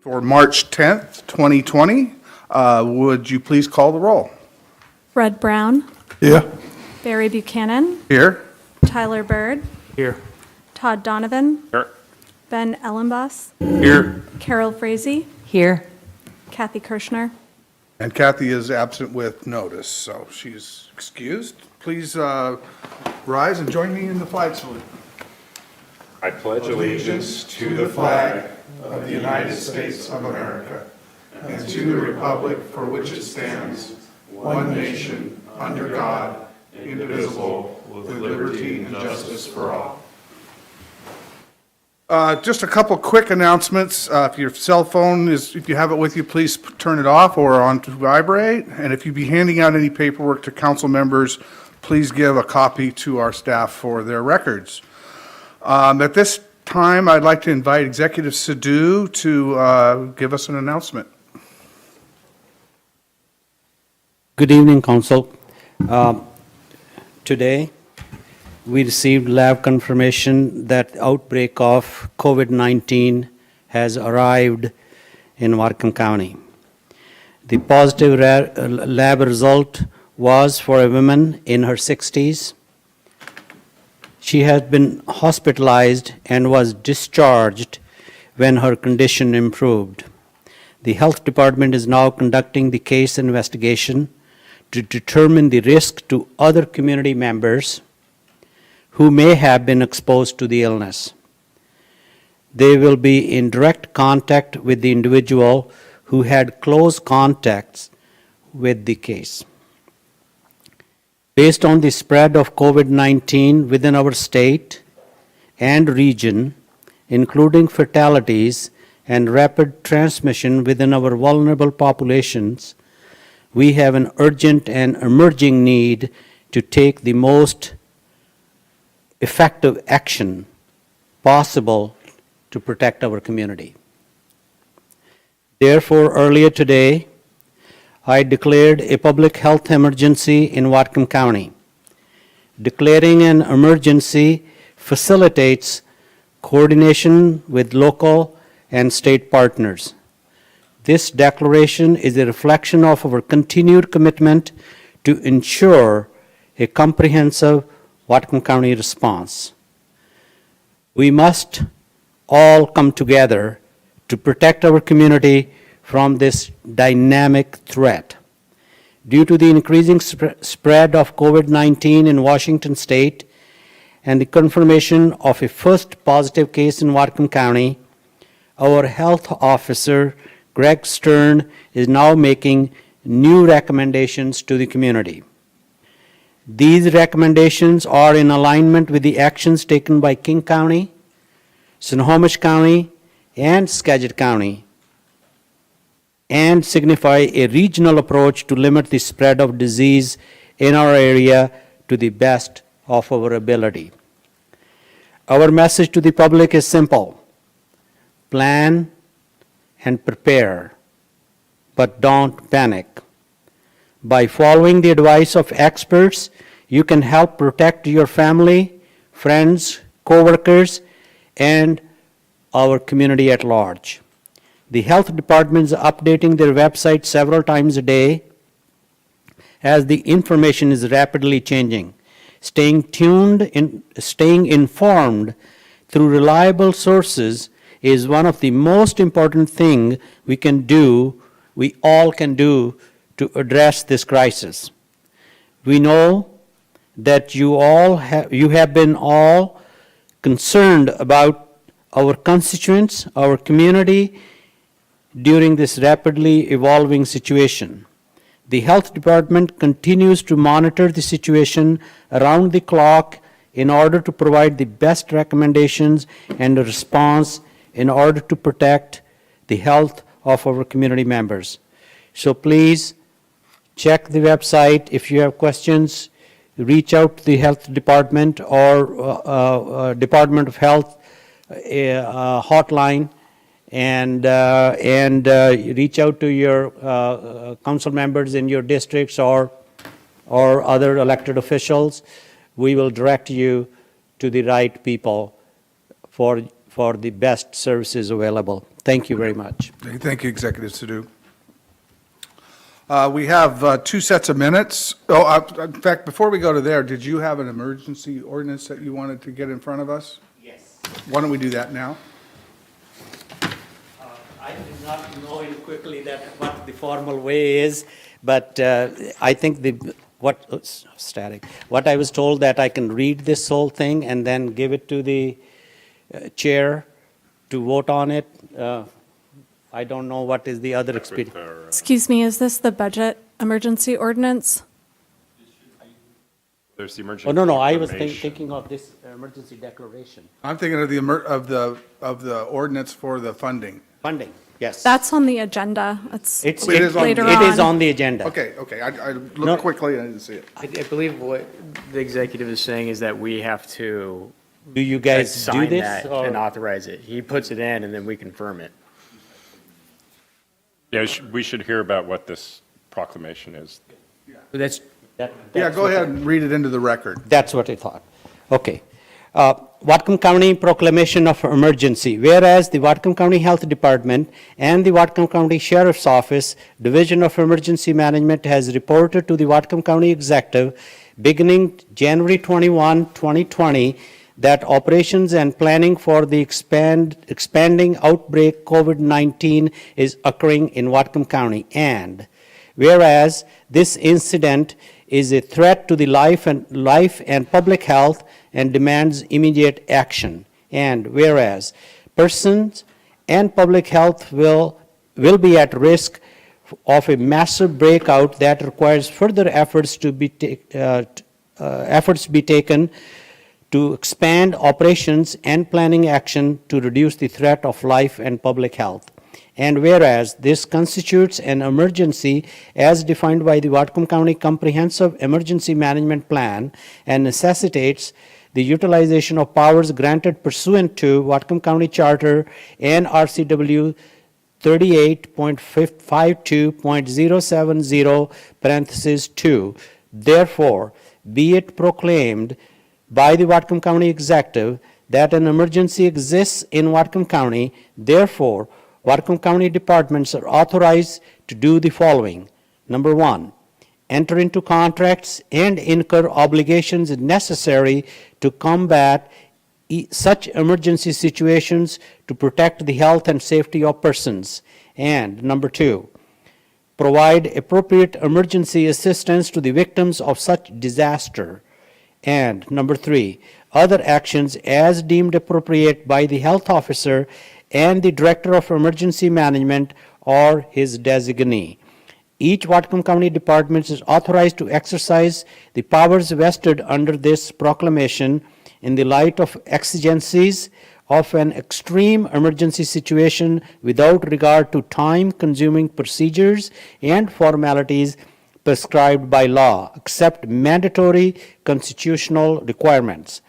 For March 10th, 2020. Would you please call the roll? Fred Brown, Here. Barry Buchanan, Here. Tyler Bird, Here. Todd Donovan, Here. Ben Ellenboss, Here. Carol Frazee, Here. Kathy Kirschner. And Kathy is absent with notice, so she's excused. Please rise and join me in the flag salute. I pledge allegiance to the flag of the United States of America and to the republic for which it stands, one nation, under God, indivisible, with liberty and justice for all. Just a couple quick announcements. If your cell phone is, if you have it with you, please turn it off or on to vibrate. And if you be handing out any paperwork to council members, please give a copy to our staff for their records. At this time, I'd like to invite Executive Sadhu to give us an announcement. Good evening, Council. Today, we received lab confirmation that the outbreak of COVID-19 has arrived in Whatcom County. The positive lab result was for a woman in her 60s. She had been hospitalized and was discharged when her condition improved. The health department is now conducting the case investigation to determine the risk to other community members who may have been exposed to the illness. They will be in direct contact with the individual who had close contacts with the case. Based on the spread of COVID-19 within our state and region, including fatalities and rapid transmission within our vulnerable populations, we have an urgent and emerging need to take the most effective action possible to protect our community. Therefore, earlier today, I declared a public health emergency in Whatcom County. Declaring an emergency facilitates coordination with local and state partners. This declaration is a reflection of our continued commitment to ensure a comprehensive Whatcom County response. We must all come together to protect our community from this dynamic threat. Due to the increasing spread of COVID-19 in Washington state and the confirmation of a first positive case in Whatcom County, our health officer, Greg Stern, is now making new recommendations to the community. These recommendations are in alignment with the actions taken by King County, Snohomish County, and Skagit County, and signify a regional approach to limit the spread of disease in our area to the best of our ability. Our message to the public is simple: plan and prepare, but don't panic. By following the advice of experts, you can help protect your family, friends, co-workers, and our community at large. The health department is updating their website several times a day as the information is rapidly changing. Staying informed through reliable sources is one of the most important things we all can do to address this crisis. We know that you have been all concerned about our constituents, our community, during this rapidly evolving situation. The health department continues to monitor the situation around the clock in order to provide the best recommendations and a response in order to protect the health of our community members. So please check the website. If you have questions, reach out to the health department or Department of Health hotline, and reach out to your council members in your districts or other elected officials. We will direct you to the right people for the best services available. Thank Thank you very much. Thank you, Executive Sadoo. We have two sets of minutes. In fact, before we go to there, did you have an emergency ordinance that you wanted to get in front of us? Yes. Why don't we do that now? I did not know in quickly that what the formal way is, but I think what I was told that I can read this whole thing and then give it to the chair to vote on it. I don't know what is the other experience. Excuse me, is this the budget emergency ordinance? There's the emergency. Oh, no, I was proclamation. thinking of this emergency declaration. I'm thinking of the ordinance for the funding. Funding, yes. That's on the agenda. It's It is on- later It on. is on the agenda. Okay, I No. looked quickly and I didn't see it. I believe what the executive is saying is that we have to Do you guys do sign this? that or- and authorize it. He puts it in and then we confirm it. Yeah, we should hear about what this proclamation is. That's, Yeah, that's go what ahead and read it into the record. That's what I thought. Okay. Whatcom County Proclamation of Emergency. Whereas the Whatcom County Health Department and the Whatcom County Sheriff's Office Division of Emergency Management has reported to the Whatcom County Executive beginning January 21, 2020, that operations and planning for the expanding outbreak COVID-19 is occurring in Whatcom County. And whereas this incident is a threat to the life and public health and demands immediate action. And whereas persons and public health will be at risk of a massive breakout that requires further efforts to be taken to expand operations and planning action to reduce the threat of life and public health. And whereas this constitutes an emergency as defined by the Whatcom County Comprehensive Emergency Management Plan and necessitates the utilization of powers granted pursuant to Whatcom County Charter and RCW 38.52.070, parentheses 2. Therefore, be it proclaimed by the Whatcom County Executive that an emergency exists in Whatcom County. Therefore, Whatcom County departments are authorized to do the following. Number one, enter into contracts and incur obligations necessary to combat such emergency situations to protect the health and safety of persons. And number two, provide appropriate emergency assistance to the victims of such disaster. And number three, other actions as deemed appropriate by the health officer and the Director of Emergency Management or his designee. Each Whatcom County department is authorized to exercise the powers vested under this proclamation in the light of exigencies of an extreme emergency situation without regard to time-consuming procedures and formalities prescribed by law, except mandatory constitutional requirements.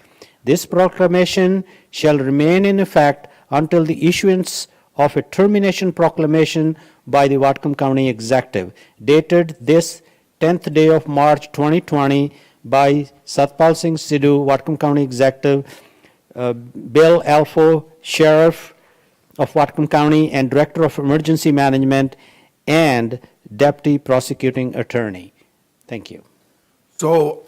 This proclamation shall remain in effect until the issuance of a termination proclamation by the Whatcom County Executive, dated this 10th day of March 2020 by Satpal Singh Sidhu, Whatcom County Executive, Bill Alfo, Sheriff of Whatcom County and Director of Emergency Management, and Deputy Prosecuting Attorney. Thank you. So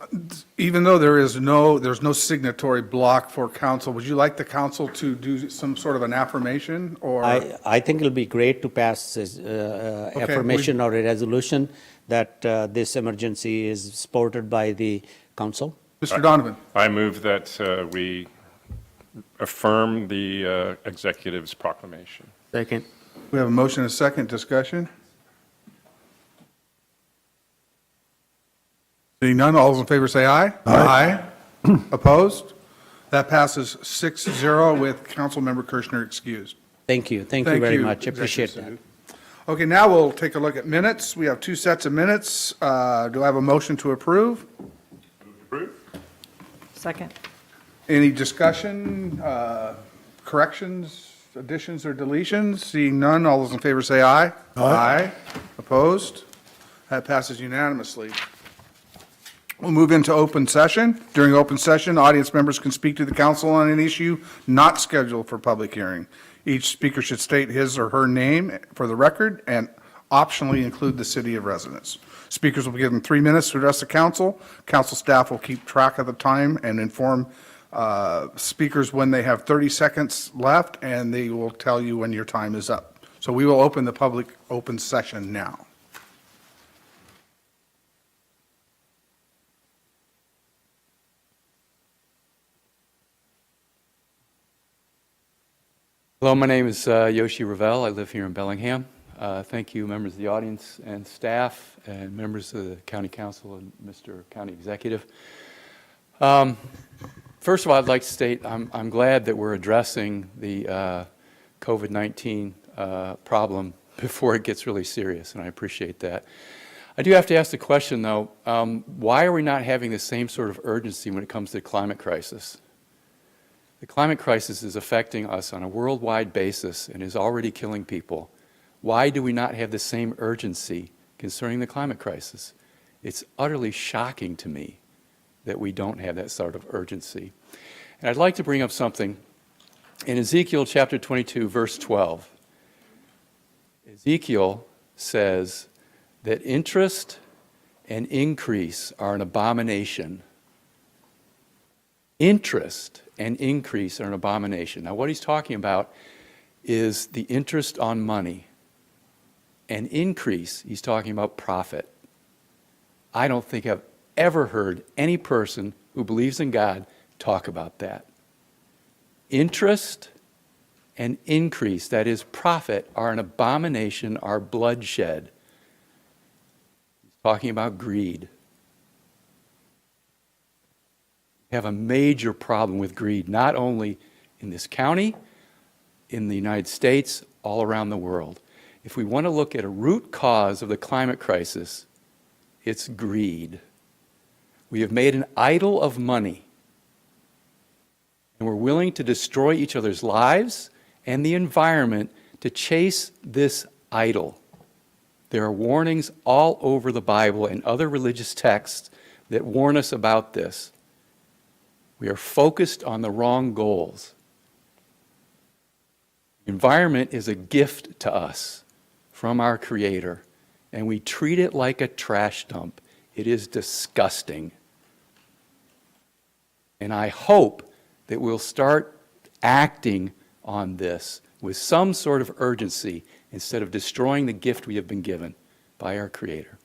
even though there's no signatory block for council, would you like the council to do some sort of an affirmation or? I think it'll be great to pass this affirmation or a resolution that this emergency is supported by the council. Mr. Donovan? I move that we affirm the executive's proclamation. second. We have a motion and a second. Discussion? Seeing none, all those in favor say aye. Aye. Opposed? That passes 6-0 with Councilmember Kirschner excused. Thank you very much. Appreciate that. Executive Sadoo. Okay, now we'll take a look at minutes. We have two sets of minutes. Do I have a motion to approve? Second. Any discussion, corrections, additions, or deletions? Seeing none, all those in favor say aye. Aye. Opposed? That passes unanimously. We'll move into open session. During open session, audience members can speak to the council on an issue not scheduled for public hearing. Each speaker should state his or her name for the record and optionally include the city of residence. Speakers will be given 3 minutes to address the council. Council staff will keep track of the time and inform speakers when they have 30 seconds left, and they will tell you when your time is up. So we will open the public open session now. Hello, my name is Yoshi Ravel. I live here in Bellingham. Thank you, members of the audience and staff, and members of the County Council and Mr. County Executive. First of all, I'd like to state I'm glad that we're addressing the COVID-19 problem before it gets really serious, and I appreciate that. I do have to ask the question, though, why are we not having the same sort of urgency when it comes to the climate crisis? The climate crisis is affecting us on a worldwide basis and is already killing people. Why do we not have the same urgency concerning the climate crisis? It's utterly shocking to me that we don't have that sort of urgency. And I'd like to bring up something in Ezekiel chapter 22, verse 12. Ezekiel says that interest and increase are an abomination. Interest and increase are an abomination. Now, what he's talking about is the interest on money. And increase, he's talking about profit. I don't think I've ever heard any person who believes in God talk about that. Interest and increase, that is profit, are an abomination, are bloodshed. He's talking about greed. We have a major problem with greed, not only in this county, in the United States, all around the world. If we want to look at a root cause of the climate crisis, it's greed. We have made an idol of money, and we're willing to destroy each other's lives and the environment to chase this idol. There are warnings all over the Bible and other religious texts that warn us about this. We are focused on the wrong goals. Environment is a gift to us from our Creator, and we treat it like a trash dump. It is disgusting. And I hope that we'll start acting on this with some sort of urgency instead of destroying the gift we have been given by our Creator.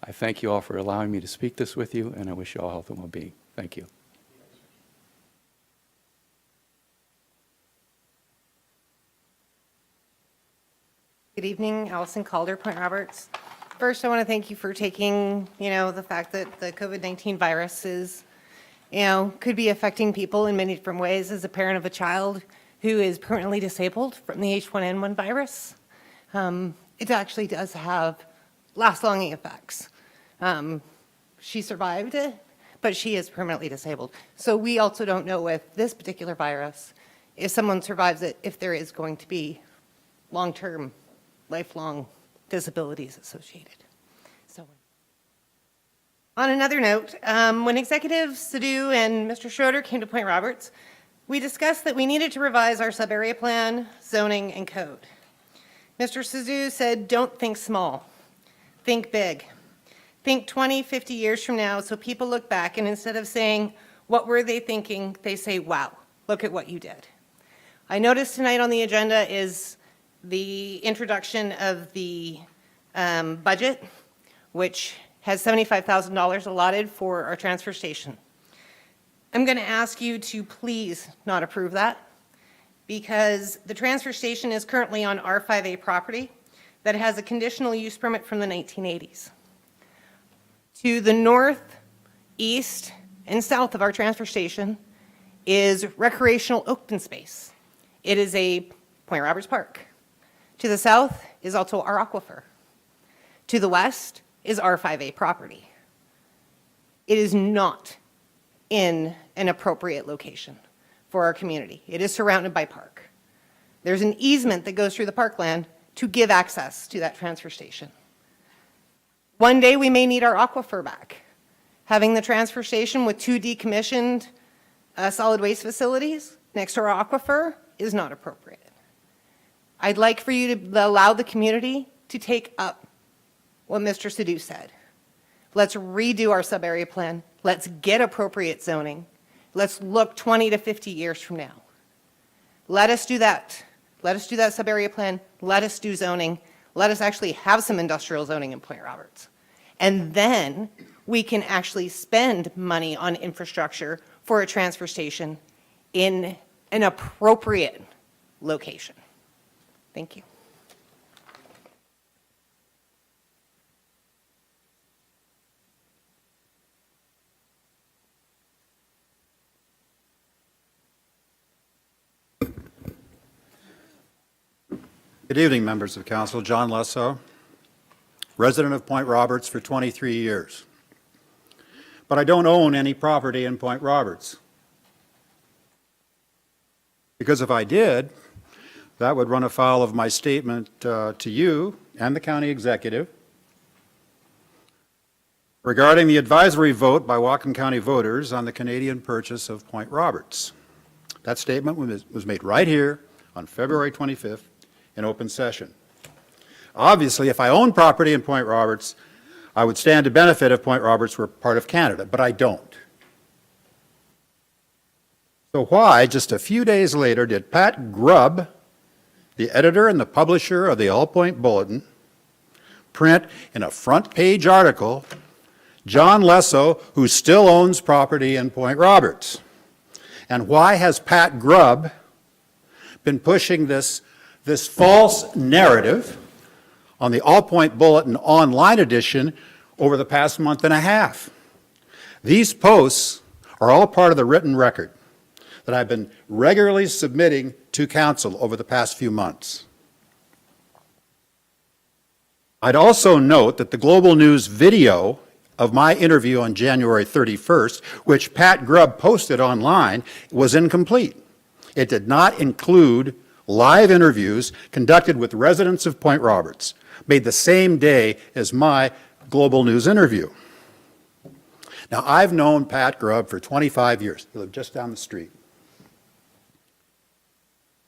I thank you all for allowing me to speak this with you, and I wish you all health and well-being. Thank you. Good evening, Allison Calder, Point Roberts. First, I want to thank you for taking, the fact that the COVID-19 virus is, could be affecting people in many different ways. As a parent of a child who is permanently disabled from the H1N1 virus, it actually does have last-longing effects. She survived it, but she is permanently disabled. So we also don't know with this particular virus, if someone survives it, if there is going to be long-term, lifelong disabilities associated. So, on another note, when Executive Sadhu and Mr. Schroeder came to Point Roberts, we discussed that we needed to revise our sub-area plan, zoning, and code. Mr. Sadhu said, don't think small, think big. Think 20, 50 years from now so people look back and instead of saying, what were they thinking, they say, wow, look at what you did. I noticed tonight on the agenda is the introduction of the budget, which has $75,000 allotted for our transfer station. I'm going to ask you to please not approve that because the transfer station is currently on R5A property that has a conditional use permit from the 1980s. To the north, east, and south of our transfer station is recreational open space. It is a Point Roberts Park. To the south is also our aquifer. To the west is R5A property. It is not in an appropriate location for our community. It is surrounded by park. There's an easement that goes through the parkland to give access to that transfer station. One day we may need our aquifer back. Having the transfer station with 2 decommissioned solid waste facilities next to our aquifer is not appropriate. I'd like for you to allow the community to take up what Mr. Sadoo said. Let's redo our sub-area plan. Let's get appropriate zoning. Let's look 20 to 50 years from now. Let us do that. Let us do that sub-area plan. Let us do zoning. Let us actually have some industrial zoning in Point Roberts. And then we can actually spend money on infrastructure for a transfer station in an appropriate location. Thank you. Good evening, members of council. John Lesso, resident of Point Roberts for 23 years. But I don't own any property in Point Roberts. Because if I did, that would run afoul of my statement to you and the county executive regarding the advisory vote by Whatcom County voters on the Canadian purchase of Point Roberts. That statement was made right here on February 25th in open session. Obviously, if I owned property in Point Roberts, I would stand to benefit if Point Roberts were part of Canada, but I don't. So why, just a few days later, did Pat Grubb, the editor and the publisher of the All Point Bulletin, print in a front-page article, John Lesso, who still owns property in Point Roberts? And why has Pat Grubb been pushing this false narrative on the All Point Bulletin online edition over the past month and a half? These posts are all part of the written record that I've been regularly submitting to council over the past few months. I'd also note that the Global News video of my interview on January 31st, which Pat Grubb posted online, was incomplete. It did not include live interviews conducted with residents of Point Roberts, made the same day as my Global News interview. Now, I've known Pat Grubb for 25 years. He lived just down the street.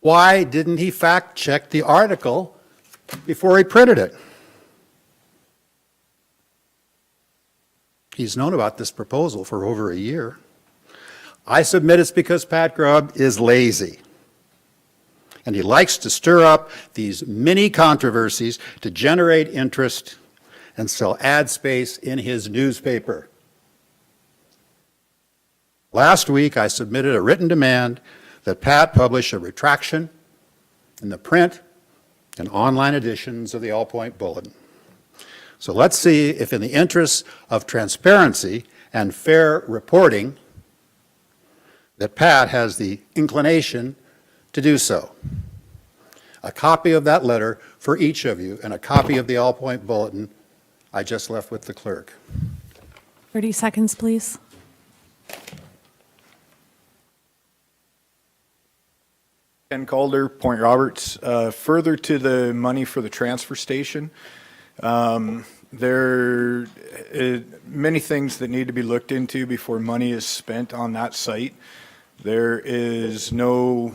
Why didn't he fact-check the article before he printed it? He's known about this proposal for over a year. I submit it's because Pat Grubb is lazy. And he likes to stir up these mini controversies to generate interest and sell ad space in his newspaper. Last week, I submitted a written demand that Pat publish a retraction in the print and online editions of the All Point Bulletin. So let's see if, in the interests of transparency and fair reporting, that Pat has the inclination to do so. A copy of that letter for each of you and a copy of the All Point Bulletin I just left with the clerk. 30 seconds, please. Ken Calder, Point Roberts. Further to the money for the transfer station, there are many things that need to be looked into before money is spent on that site. There is no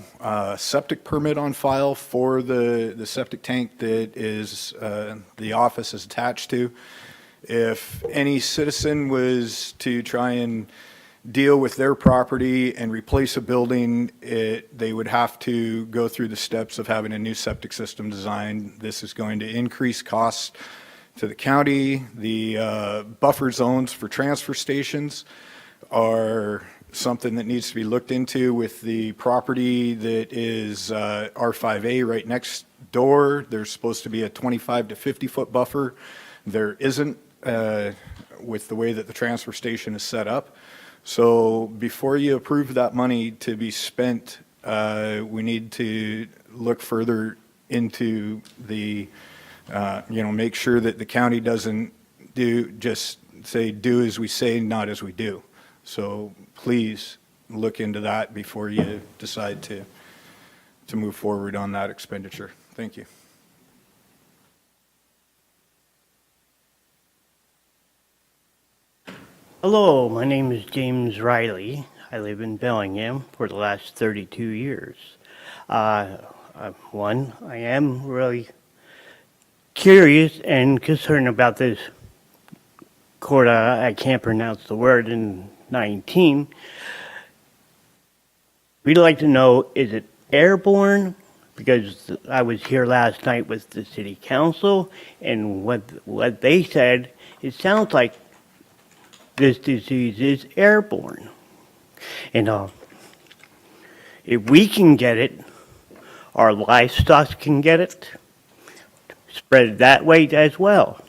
septic permit on file for the septic tank that is the office is attached to. If any citizen was to try and deal with their property and replace a building, they would have to go through the steps of having a new septic system designed. This is going to increase costs to the county. The buffer zones for transfer stations are something that needs to be looked into with the property that is R5A right next door. There's supposed to be a 25 to 50 foot buffer. There isn't with the way that the transfer station is set up. So before you approve that money to be spent, we need to look further into the, make sure that the county doesn't just say do as we say, not as we do. So please look into that before you decide to move forward on that expenditure. Thank you. Hello, my name is James Riley. I live in Bellingham for the last 32 years. I am really curious and concerned about this I can't pronounce the word, in 19. We'd like to know, is it airborne? Because I was here last night with the city council, and what they said, it sounds like this disease is airborne. And if we can get it, our livestock can get it, spread it that way as well.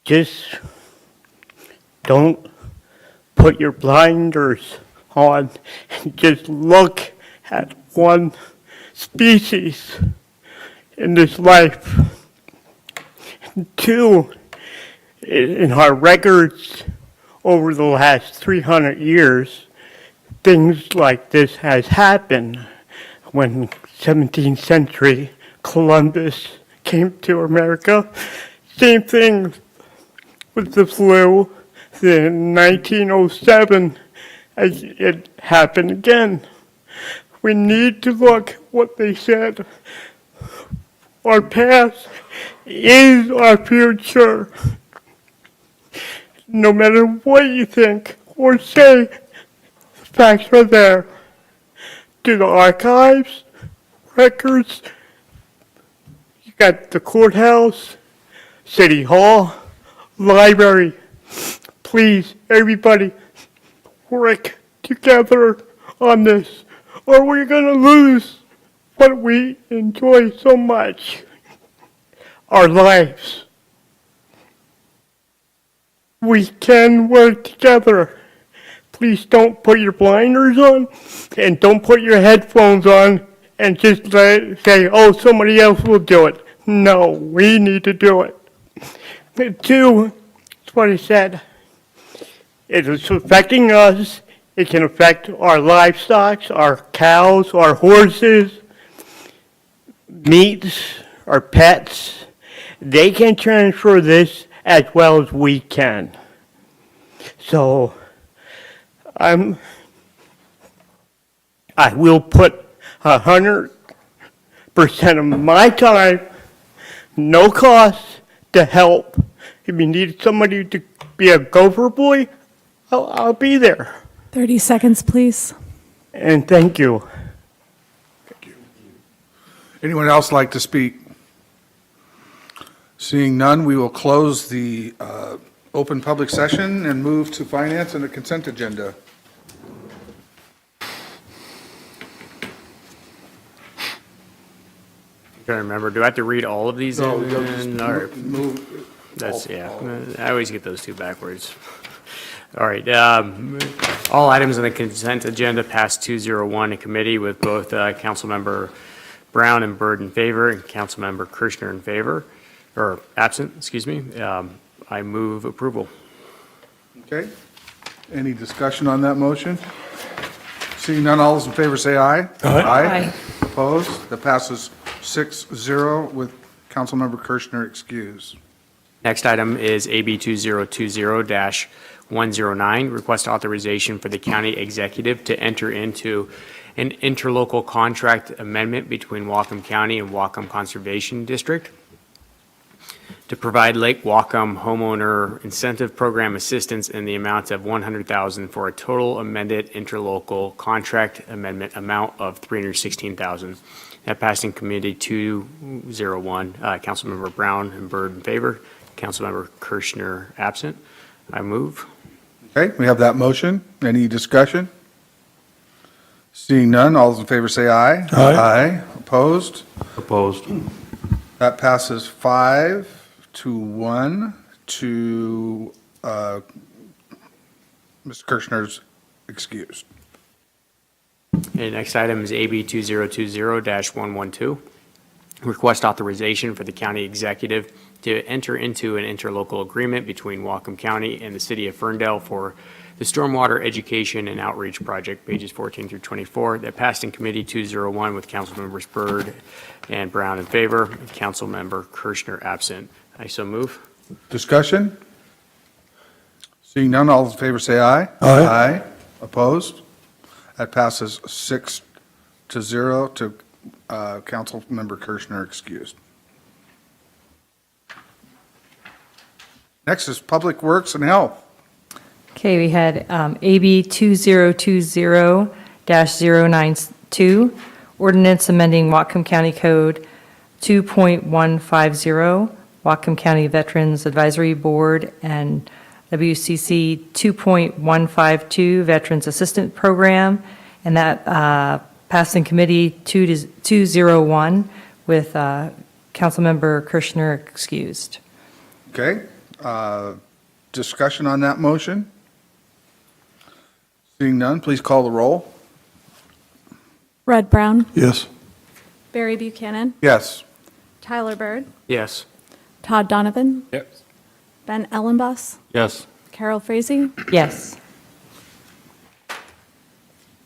Just don't put your blinders on and just look at one species in this life. And two, in our records over the last 300 years, things like this has happened. When 17th century Columbus came to America, same thing with the flu. In 1907, it happened again. We need to look what they said. Our past is our future. No matter what you think or say, the facts are there. To the archives, records, you got the courthouse, city hall, library. Please, everybody, work together on this, or we're gonna lose what we enjoy so much, our lives. We can work together. Please don't put your blinders on and don't put your headphones on and just say, oh, somebody else will do it. No, we need to do it. And two, that's what I said. It is affecting us. It can affect our livestock, our cows, our horses, meats, our pets. They can transfer this as well as we can. So I will put 100% of my time, no cost, to help. If you need somebody to be a gopher boy, I'll be there. 30 seconds, please. And thank you. Anyone else like to speak? Seeing none, we will close the open public session and move to finance and the consent agenda. I can't remember, do I have to read all of these? So in? you'll just Or- move. That's, yeah, I always get those two backwards. All right, all items on the consent agenda passed 201 in committee with both Councilmember Brown and Byrd in favor and Councilmember Kirschner in favor, or absent, excuse me. I move approval. Okay. Any discussion on that motion? Seeing none, all those in favor say aye. Aye. Opposed? That passes 6-0 with Councilmember Kirschner excused. Next item is AB 2020-109, request authorization for the county executive to enter into an interlocal contract amendment between Whatcom County and Whatcom Conservation District to provide Lake Whatcom homeowner incentive program assistance in the amount of $100,000 for a total amended interlocal contract amendment amount of $316,000. That passed in committee 201. Councilmember Brown and Byrd in favor. Councilmember Kirschner absent. I move. Okay, we have that motion. Any discussion? Seeing none, all those in favor say aye. Aye. Opposed? Opposed. That passes 5-1 to Mr. Kirschner's excused. Okay, next item is AB 2020-112. Request authorization for the county executive to enter into an interlocal agreement between Whatcom County and the city of Ferndale for the Stormwater Education and Outreach Project, pages 14 through 24, that passed in committee 201 with Councilmembers Byrd and Brown in favor, and Councilmember Kirschner absent. I so move. Discussion? Seeing none, all in favor say aye. Aye. Opposed? That passes 6-0 to Councilmember Kirschner excused. Next is Public Works and Health. Okay, we had AB 2020-092, ordinance amending Whatcom County Code 2.150, Whatcom County Veterans Advisory Board, and WCC 2.152, Veterans Assistant Program, and that passed in committee 201 with Councilmember Kirschner excused. Okay, discussion on that motion? Seeing none, please call the roll. Red Brown, Yes. Barry Buchanan, Yes. Tyler Bird, Yes. Todd Donovan, Yes. Ben Ellenbus, Yes. Carol Frazee, Yes.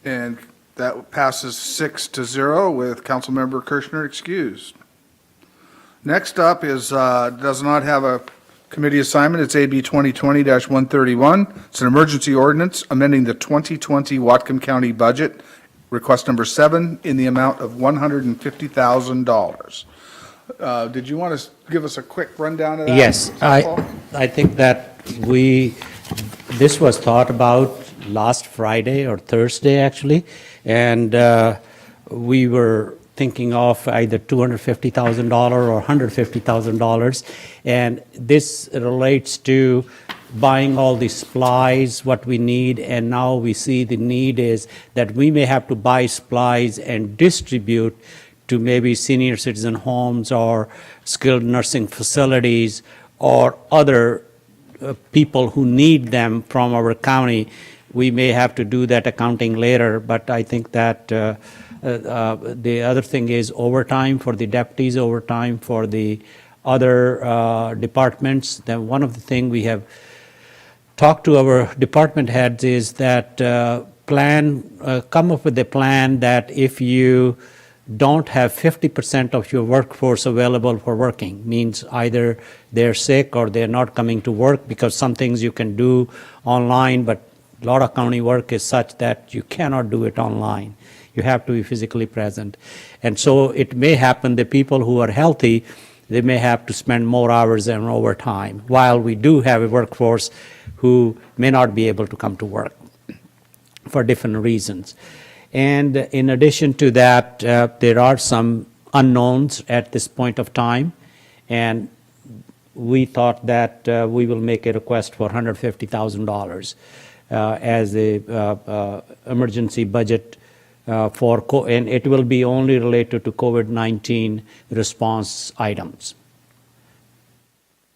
And that passes 6-0 with Councilmember Kirschner excused. Next up is, does not have a committee assignment, it's AB 2020-131. It's an emergency ordinance amending the 2020 Whatcom County budget, request number 7, in the amount of $150,000. Did you want to give us a quick rundown of that? Yes, Paul? I think that this was thought about last Friday or Thursday, actually, and we were thinking of either $250,000 or $150,000, and this relates to buying all the supplies, what we need, and now we see the need is that we may have to buy supplies and distribute to maybe senior citizen homes or skilled nursing facilities or other people who need them from our county. We may have to do that accounting later, but I think that the other thing is overtime for the deputies, overtime for the other departments. Then one of the things we have talked to our department heads is that come up with a plan that if you don't have 50% of your workforce available for working, means either they're sick or they're not coming to work, because some things you can do online, but a lot of county work is such that you cannot do it online. You have to be physically present. And so it may happen that people who are healthy, they may have to spend more hours and overtime, while we do have a workforce who may not be able to come to work for different reasons. And in addition to that, there are some unknowns at this point of time, and we thought that we will make a request for $150,000 as a emergency budget and it will be only related to COVID-19 response items.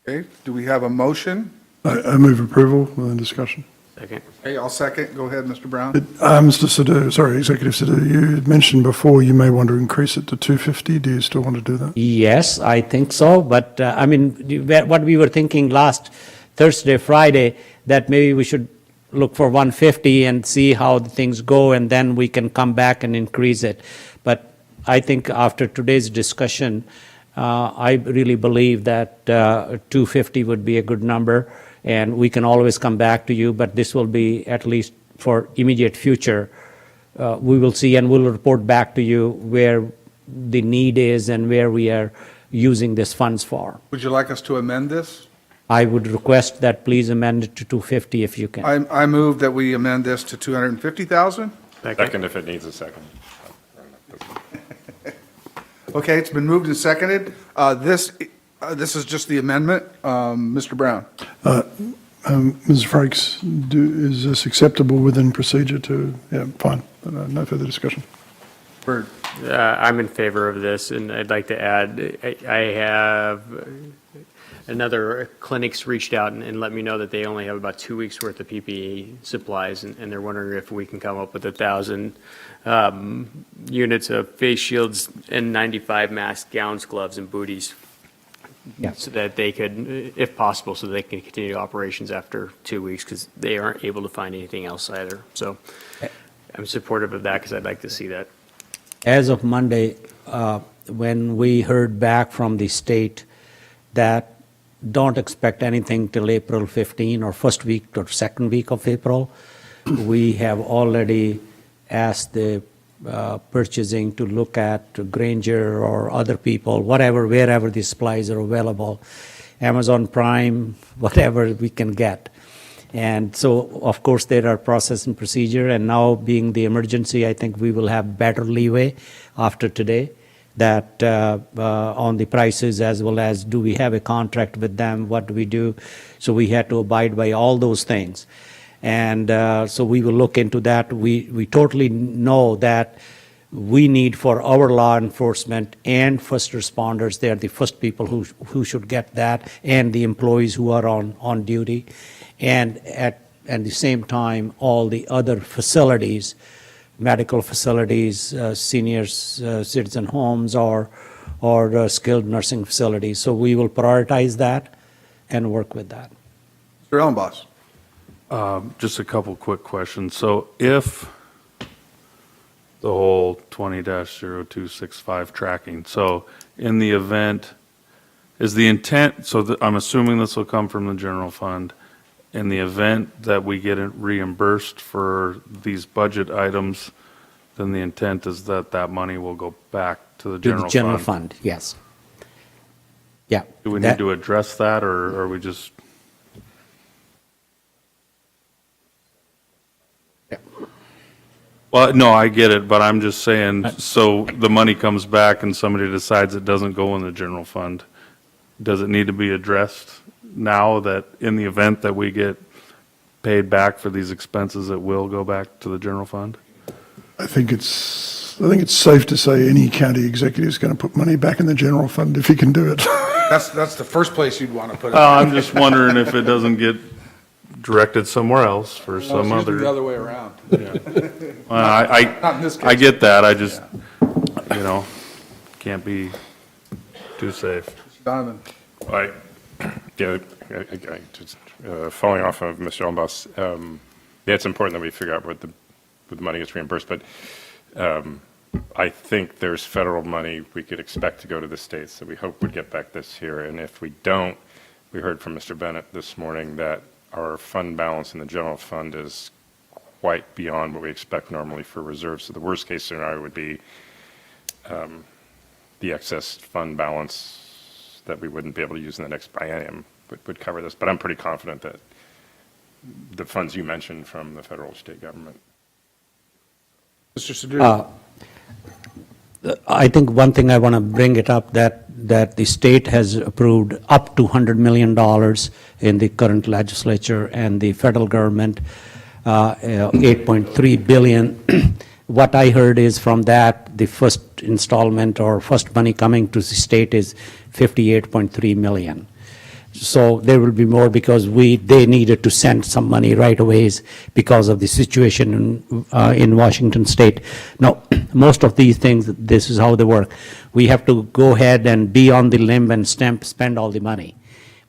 Okay, do we have a motion? I move approval within discussion. Second. Okay, I'll second. Go ahead, Mr. Brown. Mr. Sadhu, sorry, Executive Sadhu, you had mentioned before you may want to increase it to 250. Do you still want to do that? Yes, I think so, but I mean, what we were thinking last Thursday, Friday, that maybe we should look for 150 and see how the things go, and then we can come back and increase it. But I think after today's discussion, I really believe that 250 would be a good number, and we can always come back to you, but this will be at least for immediate future. We will see, and we'll report back to you where the need is and where we are using these funds for. Would you like us to amend this? I would request that please amend it to 250 if you can. I move that we amend this to 250,000. Second if it needs a second. Okay, it's been moved and seconded. This is just the amendment. Mr. Brown? Ms. Frakes, is this acceptable within procedure to, yeah, fine, no further discussion. Bird? I'm in favor of this, and I'd like to add, I have another clinics reached out and let me know that they only have about 2 weeks worth of PPE supplies, and they're wondering if we can come up with 1,000 units of face shields, N95 masks, gowns, gloves, and booties. Yeah. So that they could, if possible, so they can continue operations after 2 weeks, because they aren't able to find anything else either. So I'm supportive of that, because I'd like to see that. As of Monday, when we heard back from the state that don't expect anything till April 15 or first week or second week of April. We have already asked the purchasing to look at Granger or other people, whatever, wherever these supplies are available, Amazon Prime, whatever we can get. And so, of course, there are process and procedure, and now being the emergency, I think we will have better leeway after today that on the prices, as well as do we have a contract with them, what do we do? So we had to abide by all those things. And so we will look into that. We totally know that we need for our law enforcement and first responders, they're the first people who should get that, and the employees who are on duty. And at the same time, all the other facilities, medical facilities, seniors, citizen homes, or skilled nursing facilities. So we will prioritize that and work with that. Mr. Ellenboss? Just a couple quick questions. So if the whole 20-0265 tracking, so in the event, is the intent, so I'm assuming this will come from the general fund, in the event that we get it reimbursed for these budget items, then the intent is that that money will go back to the To general the general fund? fund, yes. Yeah. Do we that- need to address that, or are we just? Yeah. Well, no, I get it, but I'm just saying, so the money comes back and somebody decides it doesn't go in the general fund, does it need to be addressed now that in the event that we get paid back for these expenses, it will go back to the general fund? I think it's safe to say any county executive is going to put money back in the general fund if he can do it. That's the first place you'd want to put it. I'm just wondering if it doesn't get directed somewhere else for some other. the other way around. Well, Not in this case. I get that, I just, can't be too safe. Donovan? I, yeah, just, following off of Mr. Ellenboss, yeah, it's important that we figure out what the money gets reimbursed, but I think there's federal money we could expect to go to the states that we hope would get back this year, and if we don't, we heard from Mr. Bennett this morning that our fund balance in the general fund is quite beyond what we expect normally for reserves. So the worst case scenario would be the excess fund balance that we wouldn't be able to use in the next biennium would cover this. But I'm pretty confident that the funds you mentioned from the federal state government. Mr. Sadoo? I think one thing I want to bring it up that the state has approved up to $100 million in the current legislature, and the federal government, 8.3 billion. What I heard is from that, the first installment or first money coming to the state is 58.3 million. So there will be more because they needed to send some money right away because of the situation in Washington State. Now, most of these things, this is how they work. We have to go ahead and be on the limb and spend all the money.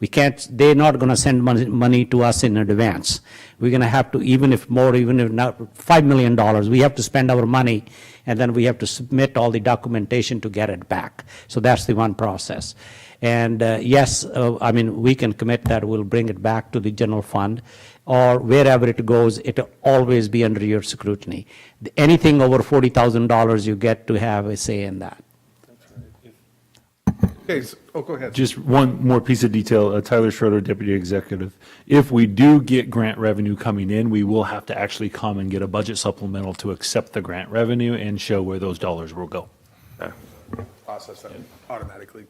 We can't, they're not going to send money to us in advance. We're going to have to, even if not $5 million, we have to spend our money, and then we have to submit all the documentation to get it back. So that's the one process. And yes, we can commit that we'll bring it back to the general fund, or wherever it goes, it'll always be under your scrutiny. Anything over $40,000, you get to have a say in that. Okay, go ahead. Just one more piece of detail, Tyler Schroeder, Deputy Executive. If we do get grant revenue coming in, we will have to actually come and get a budget supplemental to accept the grant revenue and show where those dollars will go. Process that automatically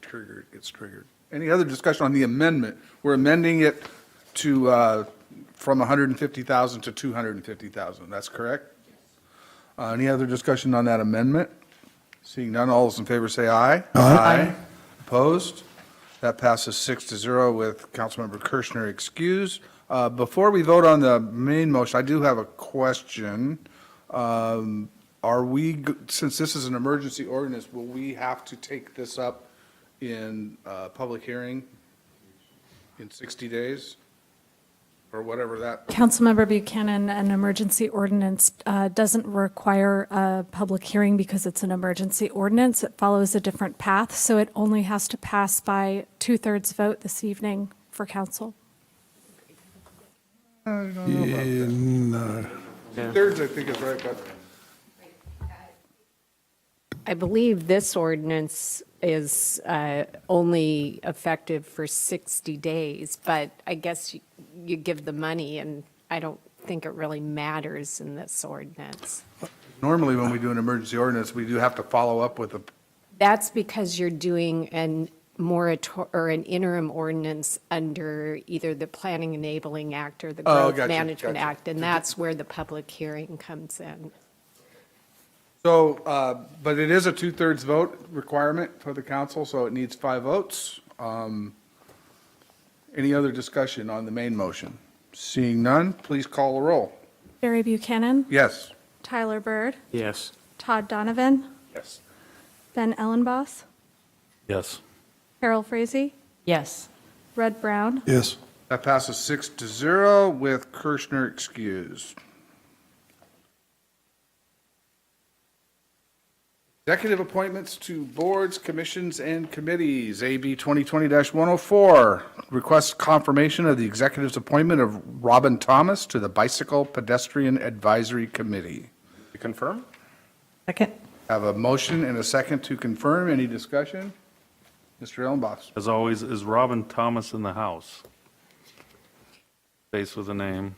gets triggered. Any other discussion on the amendment? We're amending it to, from 150,000 to 250,000, that's correct? Any other discussion on that amendment? Seeing none, all those in favor say aye. Aye. Opposed? That passes 6-0 with Councilmember Kirschner excused. Before we vote on the main motion, I do have a question. Are we, since this is an emergency ordinance, will we have to take this up in public hearing in 60 days? Or whatever that, Councilmember Buchanan, an emergency ordinance doesn't require a public hearing because it's an emergency ordinance. It follows a different path, so it only has to pass by 2/3 vote this evening for council. No. Two-thirds, I think is right, but I believe this ordinance is only effective for 60 days, but I guess you give the money, and I don't think it really matters in this ordinance. normally when we do an emergency ordinance, we do have to follow up with a, That's because you're doing an or an interim ordinance under either the Planning Enabling Act or the Oh, Growth gotcha, Management gotcha. Act, and that's where the public hearing comes in. so, but it is a two-thirds vote requirement for the council, so it needs 5 votes. Any other discussion on the main motion? Seeing none, please call the roll. Barry Buchanan, Yes. Tyler Bird, Yes. Todd Donovan, Yes. Ben Ellenboss, Yes. Carol Frazee, Yes. Red Brown, Yes. That passes 6-0 with Kirschner excused. Executive appointments to boards, commissions, and committees. AB 2020-104 requests confirmation of the executive's appointment of Robin Thomas to the Bicycle Pedestrian Advisory Committee. To confirm? Second? Have a motion and a second to confirm. Any discussion? Mr. Ellenboss. As always, is Robin Thomas in the house? Face with a name.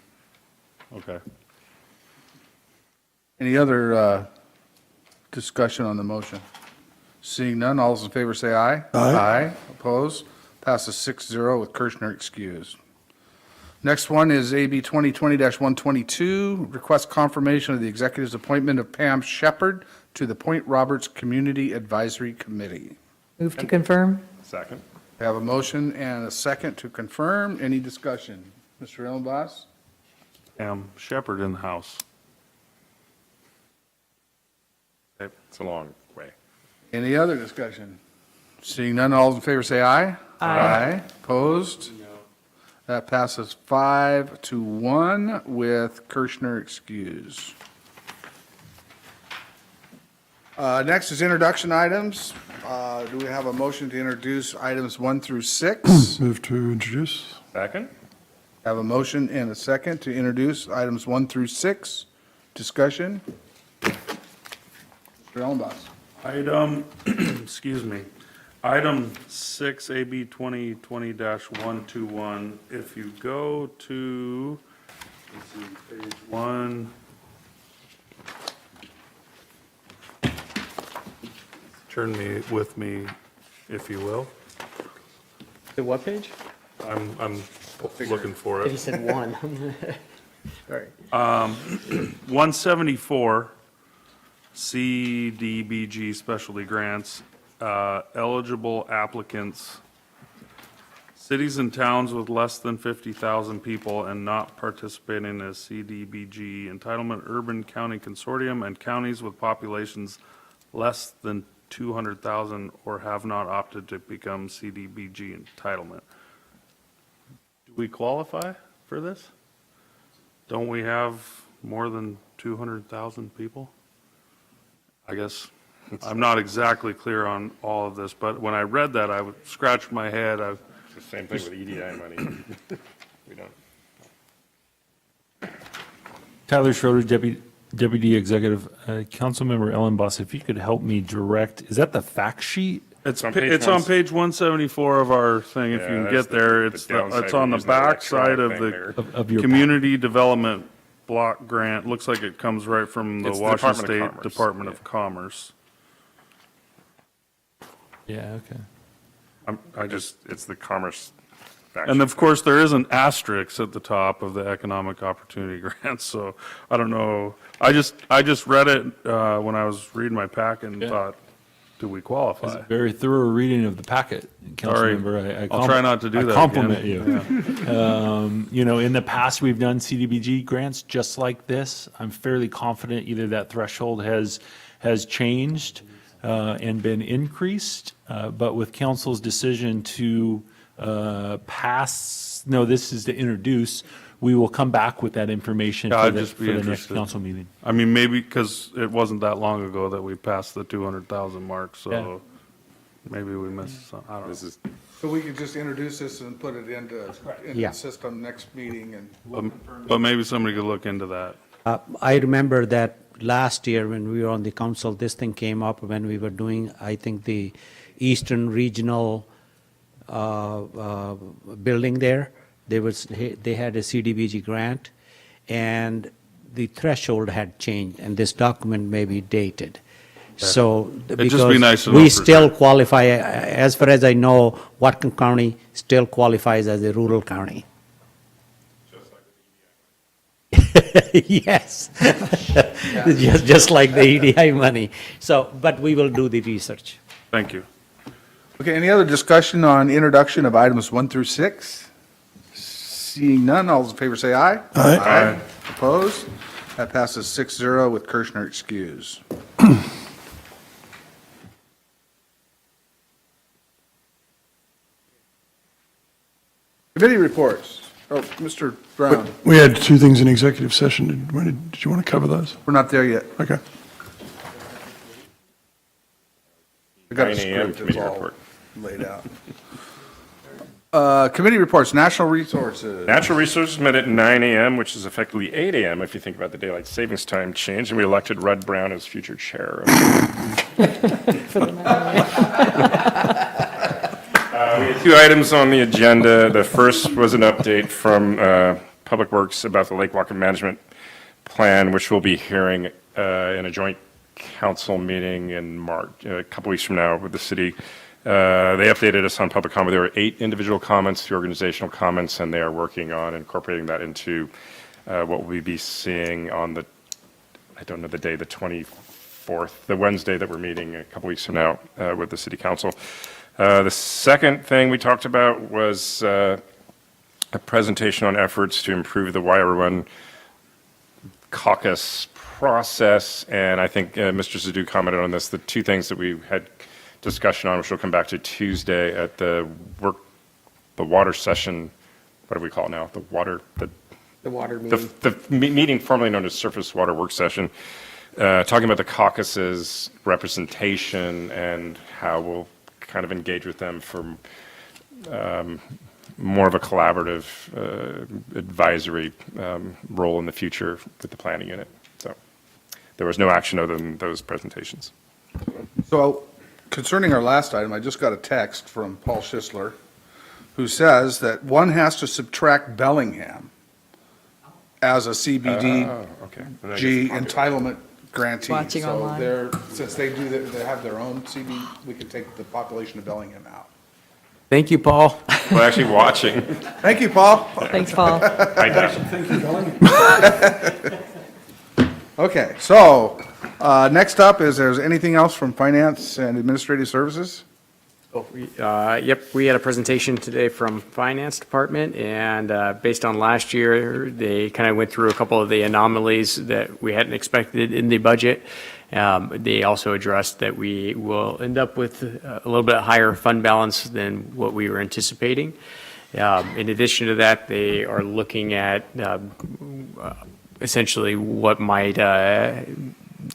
Okay. Any other discussion on the motion? Seeing none, all those in favor say aye. Aye. Opposed? Passes 6-0 with Kirschner excused. Next one is AB 2020-122, request confirmation of the executive's appointment of Pam Shepard to the Point Roberts Community Advisory Committee. Move to confirm? Second? We have a motion and a second to confirm. Any discussion? Mr. Ellenboss? Shepherd in the house. It's a long way. Any other discussion? Seeing none, all those in favor say aye. Aye. Opposed? No. That passes 5-1 with Kirschner excused. Next is introduction items. Do we have a motion to introduce items 1 through 6? Move to introduce. Second? Have a motion and a second to introduce items 1 through 6. Discussion? Mr. Ellenboss. Item, excuse me, item 6, AB 2020-121, if you go to, let's see, page 1. Turn with me, if you will. The what page? I'm looking for You it. said 1. Sorry. 174, CDBG specialty grants, eligible applicants, cities and towns with less than 50,000 people and not participating as CDBG entitlement, urban county consortium, and counties with populations less than 200,000 or have not opted to become CDBG entitlement. Do we qualify for this? Don't we have more than 200,000 people? I guess, I'm not exactly clear on all of this, but when I read that, I scratched my head. It's the same thing with EDI money. We don't. Tyler Schroeder, Deputy Executive, Councilmember Ellenboss, if you could help me direct, is that the fact sheet? It's on page it's on page 174 of our thing, if you Yeah, can that's get there. the It's downside it's on of the using that back side of electronic thing the Of your Community Development Block Grant. Looks like it comes right from the It's the Washington Department of State Commerce, Department yeah. of Commerce. Yeah, okay. It's the commerce fact And sheet. of course, there is an asterisk at the top of the Economic Opportunity Grant, so I don't know. I just read it when I was reading my packet and Yeah. thought, do we It's qualify? a very thorough reading of the packet, Sorry. Councilmember. I'll try not to do that I compliment again. you. In the past, we've done CDBG grants just like this. I'm fairly confident either that threshold has changed and been increased, but with council's decision to this is to introduce, we will come back with that information Yeah, for I'd the just be next interested. council meeting. I mean, maybe because it wasn't that long ago that we passed the 200,000 mark, so Maybe we missed some, I don't This know. is, So we could just introduce this and put it into Yeah. the system next meeting and. But maybe somebody could look into that. I remember that last year when we were on the council, this thing came up when we were doing, I think, the Eastern Regional building there. They had a CDBG grant, and the threshold had changed, and this document may be dated. So, It'd just be because nice to know we for still sure. qualify, as far as I know, Whatcom County still qualifies as a rural county. Yes. Just like the EDI money. So, but we will do the research. Thank you. Okay, any other discussion on introduction of items 1 through 6? Seeing none, all those in favor say aye. Aye. Opposed? That passes 6-0 with Kirschner excused. Committee reports. Oh, Mr. Brown, We had two things in executive session. Did you want to cover those? we're not there yet. Okay. We got a 9 a.m. script, it's committee all report. laid out. Committee reports, Natural Resources. Natural Resources met at 9 a.m., which is effectively 8 a.m. if you think about the daylight savings time change, and we elected Rudd Brown as future chair. We had two items on the agenda. The first was an update from Public Works about the Lake Whatcom Management Plan, which we'll be hearing in a joint council meeting in March, a couple weeks from now with the city. They updated us on public comment. There were 8 individual comments, 3 organizational comments, and they are working on incorporating that into what we'll be seeing on the, I don't know the day, the 24th, the Wednesday that we're meeting a couple weeks from now with the city council. The second thing we talked about was a presentation on efforts to improve the YR1 caucus process, and I think Mr. Zadoo commented on this, the two things that we had discussion on, which we'll come back to Tuesday at the water session, what do we call it now? The water meeting. The meeting formerly known as Surface Water Work Session, talking about the caucus's representation and how we'll kind of engage with them for more of a collaborative advisory role in the future with the planning unit. So there was no action other than those presentations. So concerning our last item, I just got a text from Paul Schisler, who says that one has to subtract Bellingham as a CBDG Okay. entitlement grantee. Watching So online. they're, since they have their own CB, we can take the population of Bellingham out. Thank you, Paul. We're actually watching. Thank you, Paul. Thanks, Paul. Hi, Doug. Okay, so, next up is there's anything else from Finance and Administrative Services? Yep, we had a presentation today from Finance Department, and based on last year, they kind of went through a couple of the anomalies that we hadn't expected in the budget. They also addressed that we will end up with a little bit higher fund balance than what we were anticipating. In addition to that, they are looking at essentially what might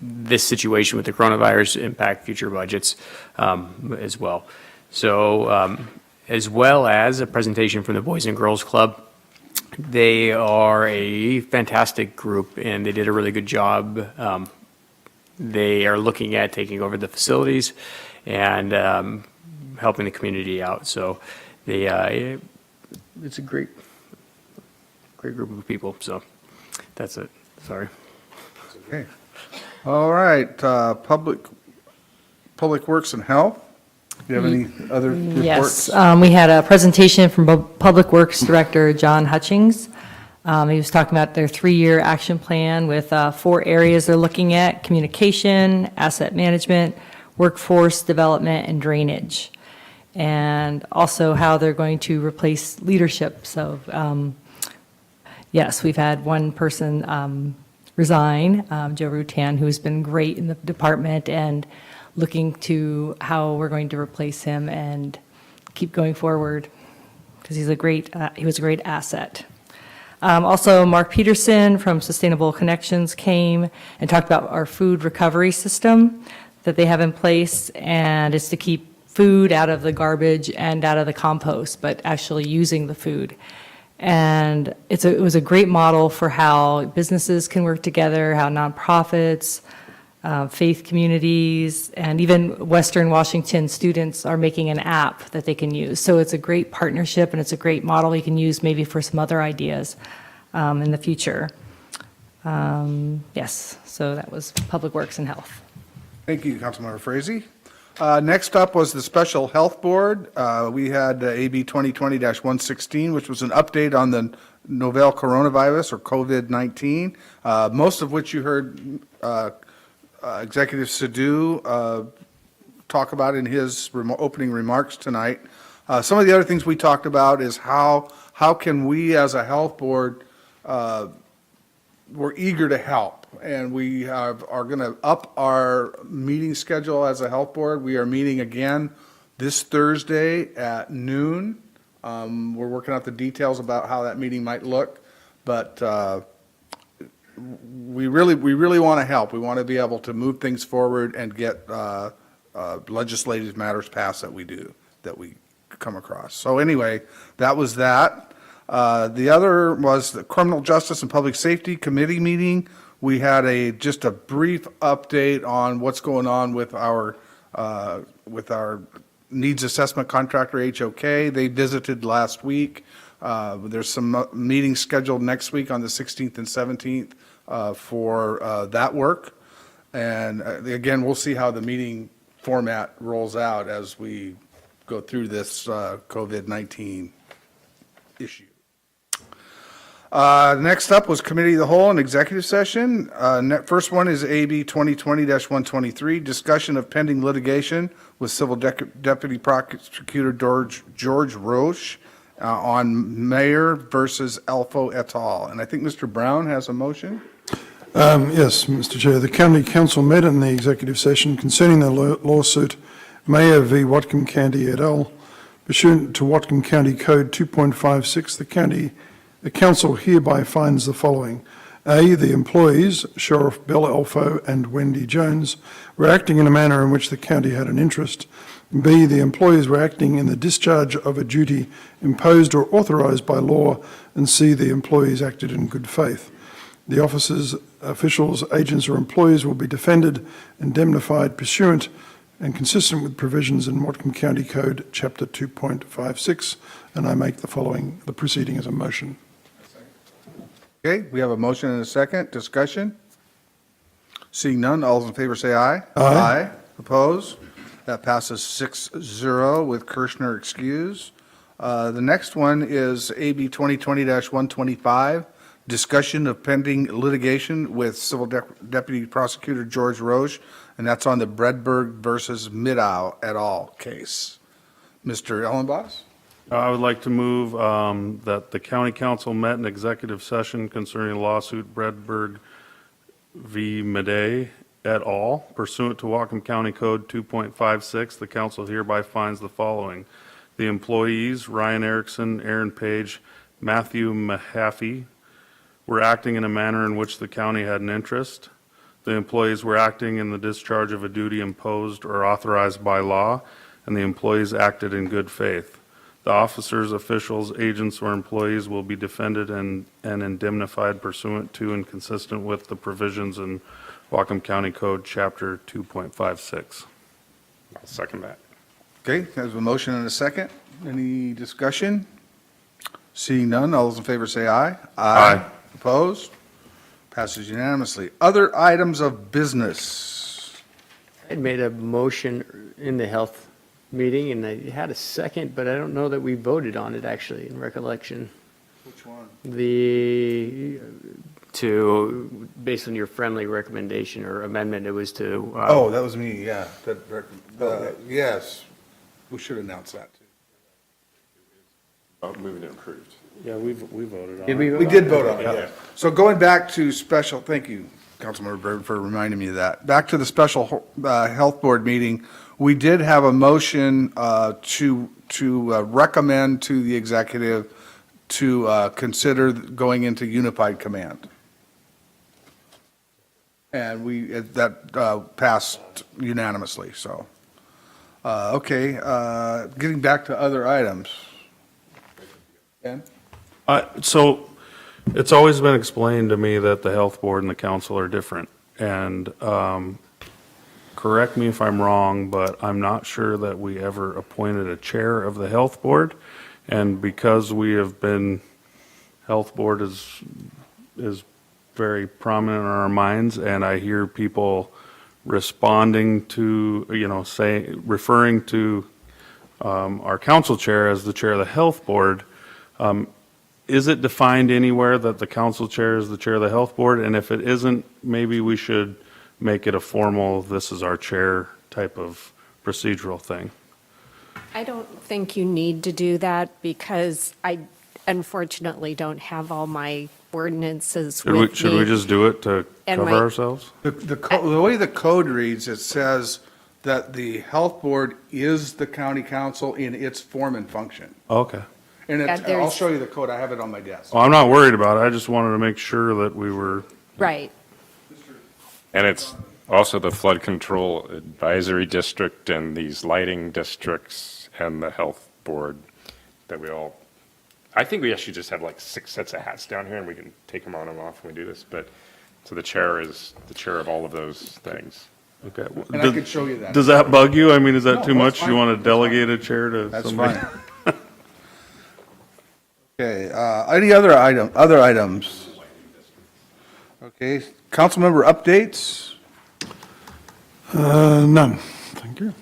this situation with the coronavirus impact future budgets as well. So as well as a presentation from the Boys and Girls Club. They are a fantastic group and they did a really good job. They are looking at taking over the facilities and helping the community out. So they, it's a great group of people. So that's it. Sorry. Okay. All right, Public Works and Health. Do you have any other reports? Yes, we had a presentation from Public Works Director John Hutchings. He was talking about their 3-year action plan with 4 areas they're looking at: communication, asset management, workforce development, and drainage. And also how they're going to replace leadership. So, yes, we've had one person resign, Joe Rutan, who's been great in the department, and looking to how we're going to replace him and keep going forward, because he was a great asset. Also, Mark Peterson from Sustainable Connections came and talked about our food recovery system that they have in place, and it's to keep food out of the garbage and out of the compost, but actually using the food. And it was a great model for how businesses can work together, how nonprofits, faith communities, and even Western Washington students are making an app that they can use. So it's a great partnership, and it's a great model you can use maybe for some other ideas in the future. Yes, so that was Public Works and Health. Thank you, Councilmember Frazee. Next up was the Special Health Board. We had AB 2020-116, which was an update on the novel coronavirus or COVID-19, most of which you heard Executive Sadhu talk about in his opening remarks tonight. Some of the other things we talked about is how can we as a health board, we're eager to help. And we are going to up our meeting schedule as a health board. We are meeting again this Thursday at noon. We're working out the details about how that meeting might look, but we really want to help. We want to be able to move things forward and get legislative matters passed that we come across. So anyway, that was that. The other was the Criminal Justice and Public Safety Committee meeting. We had just a brief update on what's going on with our needs assessment contractor, HOK. They visited last week. There's some meetings scheduled next week on the 16th and 17th for that work. And again, we'll see how the meeting format rolls out as we go through this COVID-19 issue. Next up was Committee of the Whole and Executive Session. First one is AB 2020-123, discussion of pending litigation with Civil Deputy Prosecutor George Roche on Mayor versus Elfo et al. And I think Mr. Brown has a motion. Yes, Mr. Chair. The County Council met in the executive session concerning the lawsuit Mayor v. Whatcom County et al. Pursuant to Whatcom County Code 2.56, the council hereby finds the following. A, the employees, Sheriff Bill Elfo and Wendy Jones, were acting in a manner in which the county had an interest. B, the employees were acting in the discharge of a duty imposed or authorized by law. And C, the employees acted in good faith. The officers, officials, agents, or employees will be defended, indemnified pursuant and consistent with provisions in Whatcom County Code, Chapter 2.56, and I make the proceeding as a motion. Okay, we have a motion and a second. Discussion? Seeing none, all those in favor say aye. Aye. Opposed? That passes 6-0 with Kirschner excused. The next one is AB 2020-125, discussion of pending litigation with Civil Deputy Prosecutor George Roche, and that's on the Bredberg versus Middow et al. Case. Mr. Ellenboss? I would like to move that the county council met in executive session concerning lawsuit Bredberg v. Midday et al. Pursuant to Whatcom County Code 2.56, the council hereby finds the following. The employees, Ryan Erickson, Aaron Page, Matthew Mahaffey, were acting in a manner in which the county had an interest. The employees were acting in the discharge of a duty imposed or authorized by law, and the employees acted in good faith. The officers, officials, agents, or employees will be defended and indemnified pursuant to and consistent with the provisions in Whatcom County Code, Chapter 2.56. I'll second that. Okay, there's a motion and a second. Any discussion? Seeing none, all those in favor say aye. Aye. Opposed? Passes unanimously. Other items of business. I made a motion in the health meeting, and I had a second, but I don't know that we voted on it, actually, in recollection. Which one? Based on your friendly recommendation or amendment, it was to. Oh, that was me, yeah. Yes. We should announce that, too. Moving it approved. Yeah, we voted on Did we? We did vote on it, yeah. So going back to special, thank you, Councilmember Byrd, for reminding me of that. Back to the special health board meeting, we did have a motion to recommend to the executive to consider going into unified command. And that passed unanimously, so. Okay, getting back to other items. Ken? So it's always been explained to me that the health board and the council are different. And correct me if I'm wrong, but I'm not sure that we ever appointed a chair of the health board. And because we have been, health board is very prominent in our minds, and I hear people responding to, referring to our council chair as the chair of the health board. Is it defined anywhere that the council chair is the chair of the health board? And if it isn't, maybe we should make it a formal, this is our chair type of procedural thing. I don't think you need to do that because I unfortunately don't have all my ordinances with me. Should we just do it to And cover my- ourselves? The way the code reads, it says that the health board is the county council in its form and function. Okay. And Yeah, I'll there's- show you the code, I have it on my desk. Well, I'm not worried about it. I just wanted to make sure that we were, Right. And it's also the flood control advisory district and these lighting districts and the health board that we all, I think we actually just have like 6 sets of hats down here and we can take them on and off when we do this. But, so the chair is the chair of all of those things. okay. And I could show you that. Does that bug you? I mean, is that No, too that's much? You fine. want to delegate a chair to That's somebody? fine. Okay, any other items? Okay, council member updates? None. Thank you.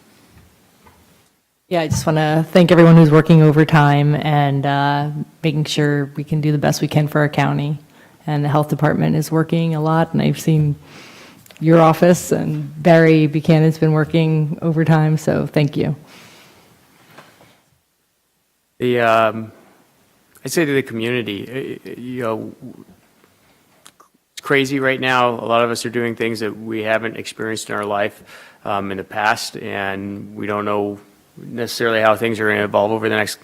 Yeah, I just want to thank everyone who's working overtime and making sure we can do the best we can for our county. And the health department is working a lot, and I've seen your office, and Barry Buchanan's been working overtime, so thank you. I'd say to the community, it's crazy right now. A lot of us are doing things that we haven't experienced in our life in the past, and we don't know necessarily how things are going to evolve over the next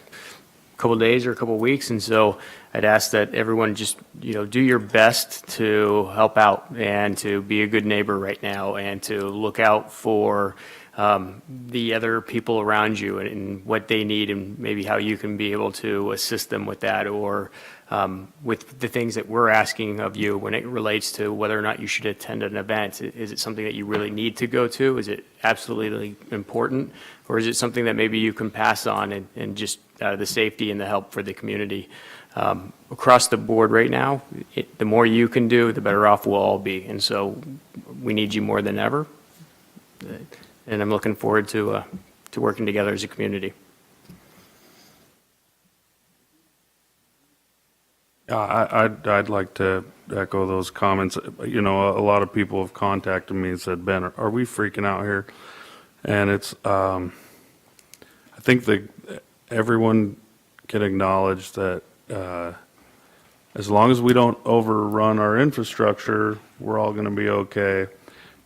couple of days or a couple of weeks. And so I'd ask that everyone just, do your best to help out and to be a good neighbor right now and to look out for the other people around you and what they need and maybe how you can be able to assist them with that or with the things that we're asking of you when it relates to whether or not you should attend an event. Is it something that you really need to go to? Is it absolutely important? Or is it something that maybe you can pass on and just out of the safety and the help for the community? Across the board right now, the more you can do, the better off we'll all be. And so we need you more than ever. And I'm looking forward to working together as a community. I'd like to echo those comments. A lot of people have contacted me and said, Ben, are we freaking out here? And it's, I think that everyone can acknowledge that as long as we don't overrun our infrastructure, we're all going to be okay.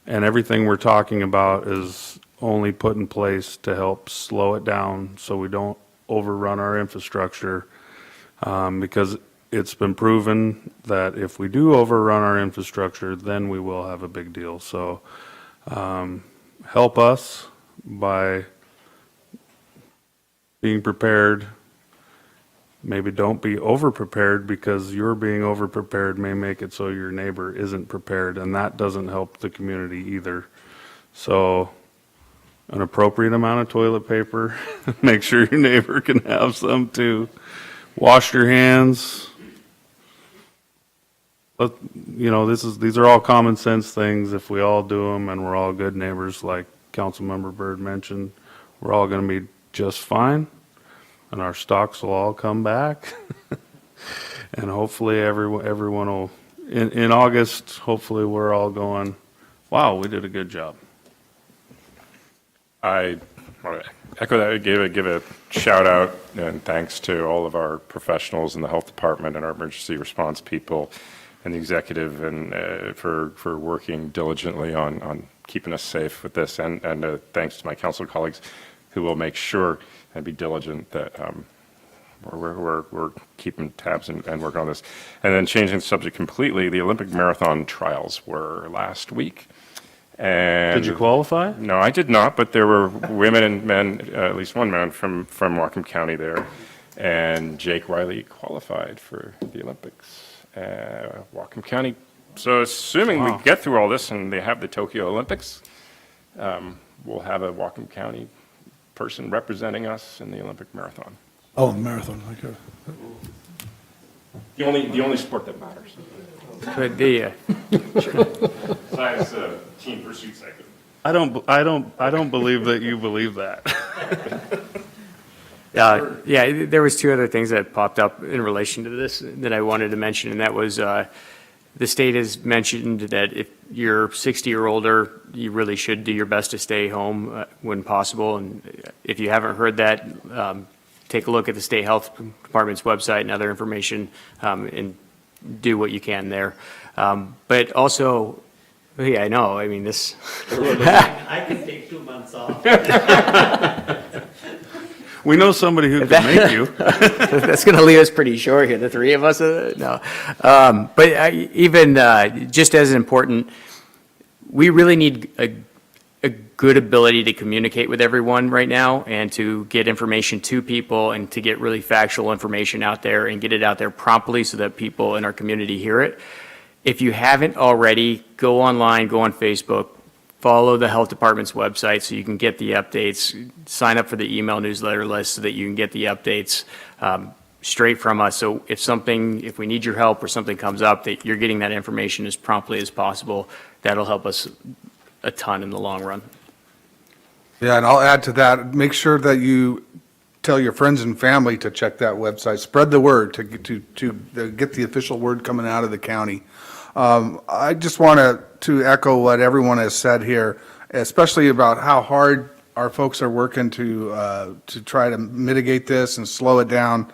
And everything we're talking about is only put in place to help slow it down so we don't overrun our infrastructure. Because it's been proven that if we do overrun our infrastructure, then we will have a big deal. So help us by being prepared. Maybe don't be over-prepared because your being over-prepared may make it so your neighbor isn't prepared, and that doesn't help the community either. So an appropriate amount of toilet paper, make sure your neighbor can have some too. Wash your hands. These are all common sense things. If we all do them and we're all good neighbors, like Councilmember Byrd mentioned, we're all going to be just fine. And our stocks will all come back. And hopefully everyone will, in August, hopefully we're all going, wow, we did a good job. I want to echo that, give a shout out and thanks to all of our professionals in the health department and our emergency response people and the executive and for working diligently on keeping us safe with this. And thanks to my council colleagues who will make sure and be diligent that we're keeping tabs and working on this. And then changing the subject completely, the Olympic marathon trials were last week. And Did you qualify? No, I did not, but there were women and men, at least one man from Whatcom County there. And Jake Wiley qualified for the Olympics. Whatcom County. So assuming we get through all this and they have the Tokyo Olympics, we'll have a Whatcom County person representing us in the Olympic marathon. Oh, marathon, okay. The only sport that matters. But the, Besides team pursuit cycling. I don't believe that you believe that. yeah, there was two other things that popped up in relation to this that I wanted to mention, and that was the state has mentioned that if you're 60 or older, you really should do your best to stay home when possible. And if you haven't heard that, take a look at the State Health Department's website and other information, and do what you can there. But also, yeah, I know, I mean, this. I can take 2 months off. We know somebody who can make you. That's going to leave us pretty short here, the three of us. No. But even just as important, we really need a good ability to communicate with everyone right now and to get information to people and to get really factual information out there and get it out there promptly so that people in our community hear it. If you haven't already, go online, go on Facebook, follow the health department's website so you can get the updates, sign up for the email newsletter list so that you can get the updates straight from us. So if we need your help or something comes up, that you're getting that information as promptly as possible. That'll help us a ton in the long run. Yeah, and I'll add to that, make sure that you tell your friends and family to check that website. Spread the word to get the official word coming out of the county. I just want to echo what everyone has said here, especially about how hard our folks are working to try to mitigate this and slow it down.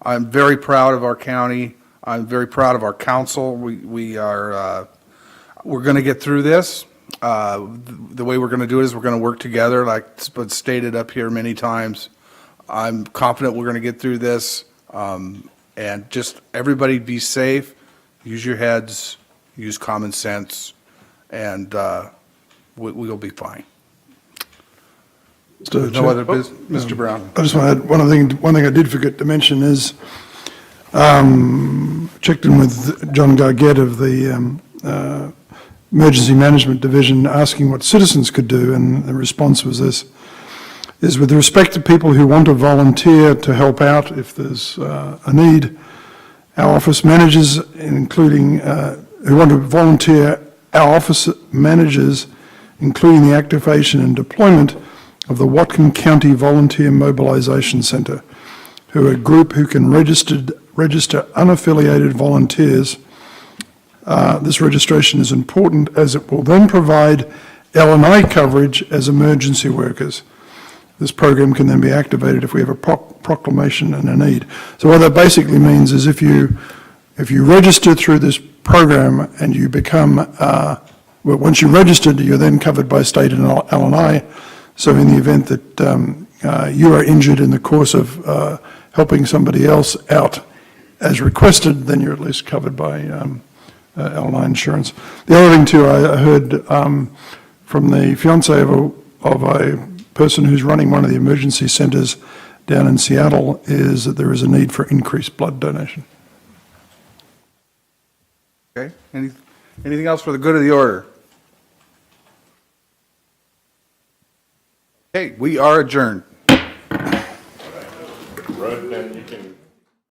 I'm very proud of our county. I'm very proud of our council. We're going to get through this. The way we're going to do it is we're going to work together, like it's been stated up here many times. I'm confident we're going to get through this. And just everybody be safe, use your heads, use common sense, and we'll be fine. Mr. No Chair. other business, Mr. Brown. I just want to add one thing I did forget to mention is, checked in with John Gargett of the Emergency Management Division, asking what citizens could do, and the response was this, is with respect to people who want to volunteer to help out if there's a need, our office managers, including, who want to volunteer, our office managers, including the activation and deployment of the Whatcom County Volunteer Mobilization Center, who are a group who can register unaffiliated volunteers. This registration is important as it will then provide L&I coverage as emergency workers. This program can then be activated if we have a proclamation and a need. So what that basically means is if you register through this program and you become, once you're registered, you're then covered by state and L&I. So in the event that you are injured in the course of helping somebody else out as requested, then you're at least covered by L&I insurance. The other thing too, I heard from the fiance of a person who's running one of the emergency centers down in Seattle, is that there is a need for increased blood donation. Okay, anything else for the good of the order? Okay, we are adjourned. Then you can